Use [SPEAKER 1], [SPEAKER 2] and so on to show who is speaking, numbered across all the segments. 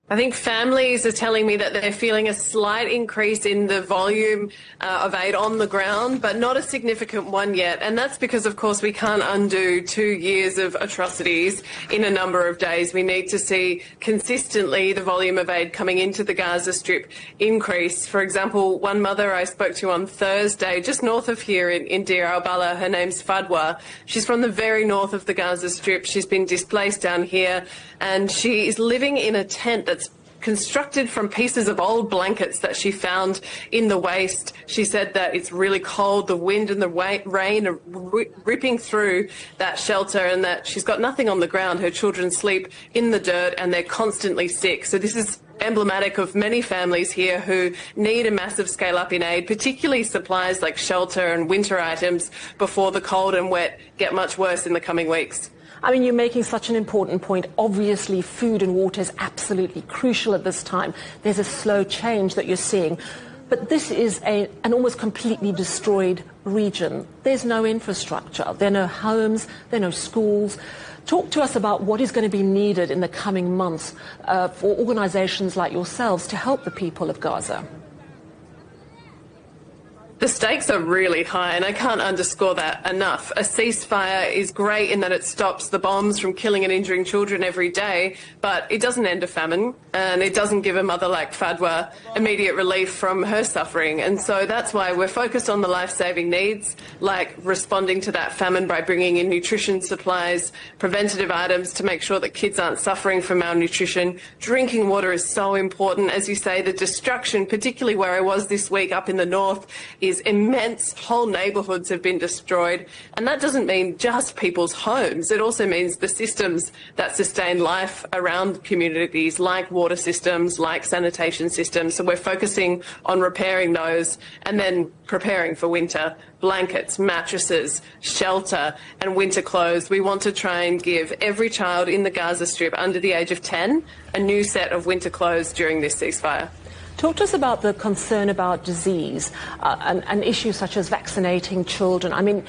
[SPEAKER 1] I think families are telling me that they're feeling a slight increase in the volume of aid on the ground, but not a significant one yet. And that's because, of course, we can't undo 2 years of atrocities in a number of days. We need to see consistently the volume of aid coming into the Gaza Strip increase. For example, one mother I spoke to on Thursday, just north of here in Deir al-Balah, her name's Fadwa. She's from the very north of the Gaza Strip. She's been displaced down here, and she is living in a tent that's constructed from pieces of old blankets that she found in the waste. She said that it's really cold, the wind and the rain are ripping through that shelter, and that she's got nothing on the ground. Her children sleep in the dirt and they're constantly sick. So this is emblematic of many families here who need a massive scale up in aid, particularly supplies like shelter and winter items, before the cold and wet get much worse in the coming weeks.
[SPEAKER 2] I mean, you're making such an important point. Obviously, food and water is absolutely crucial at this time. There's a slow change that you're seeing. But this is an almost completely destroyed region. There's no infrastructure. There are no homes. There are no schools. Talk to us about what is going to be needed in the coming months for organisations like yourselves to help the people of Gaza.
[SPEAKER 1] The stakes are really high, and I can't underscore that enough. A ceasefire is great in that it stops the bombs from killing and injuring children every day, but it doesn't end a famine, and it doesn't give a mother like Fadwa immediate relief from her suffering. And so that's why we're focused on the life-saving needs, like responding to that famine by bringing in nutrition supplies, preventative items to make sure that kids aren't suffering from malnutrition. Drinking water is so important. As you say, the destruction, particularly where I was this week up in the north, is immense. Whole neighbourhoods have been destroyed, and that doesn't mean just people's homes. It also means the systems that sustain life around communities, like water systems, like sanitation systems. So we're focusing on repairing those and then preparing for winter. Blankets, mattresses, shelter and winter clothes. We want to try and give every child in the Gaza Strip under the age of 10 a new set of winter clothes during this ceasefire.
[SPEAKER 2] Talk to us about the concern about disease and issues such as vaccinating children. I mean,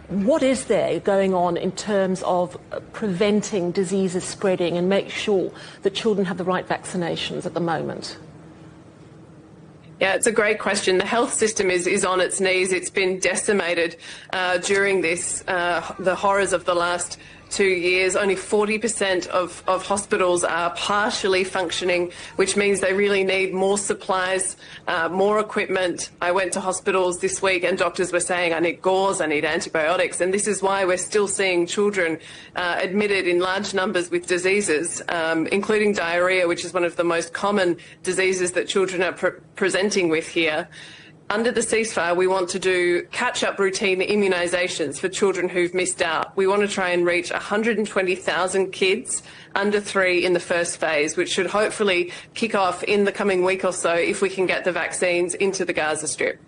[SPEAKER 2] what is there going on in terms of preventing diseases spreading and make sure that children have the right vaccinations at the moment?
[SPEAKER 1] Yeah, it's a great question. The health system is on its knees. It's been decimated during this, the horrors of the last 2 years. Only 40% of hospitals are partially functioning, which means they really need more supplies, more equipment. I went to hospitals this week and doctors were saying, I need gauze, I need antibiotics. And this is why we're still seeing children admitted in large numbers with diseases, including diarrhoea, which is one of the most common diseases that children are presenting with here. Under the ceasefire, we want to do catch-up routine immunisations for children who've missed out. We want to try and reach 120,000 kids under 3 in the first phase, which should hopefully kick off in the coming week or so if we can get the vaccines into the Gaza Strip.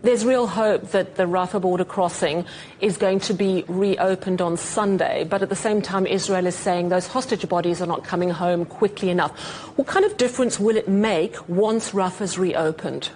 [SPEAKER 2] There's real hope that the Rafah border crossing is going to be reopened on Sunday, but at the same time Israel is saying those hostage bodies are not coming home quickly enough. What kind of difference will it make once Rafah's reopened?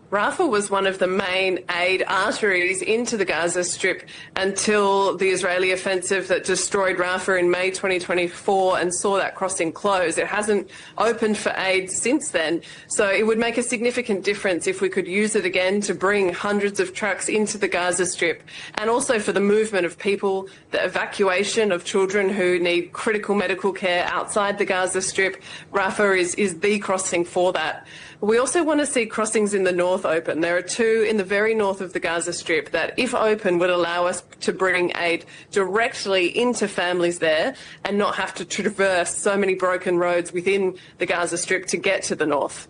[SPEAKER 1] Rafah was one of the main aid arteries into the Gaza Strip until the Israeli offensive that destroyed Rafah in May 2024 and saw that crossing close. It hasn't opened for aid since then. So it would make a significant difference if we could use it again to bring hundreds of trucks into the Gaza Strip, and also for the movement of people, the evacuation of children who need critical medical care outside the Gaza Strip. Rafah is the crossing for that. We also want to see crossings in the north open. There are 2 in the very north of the Gaza Strip that, if open, would allow us to bring aid directly into families there and not have to traverse so many broken roads within the Gaza Strip to get to the north.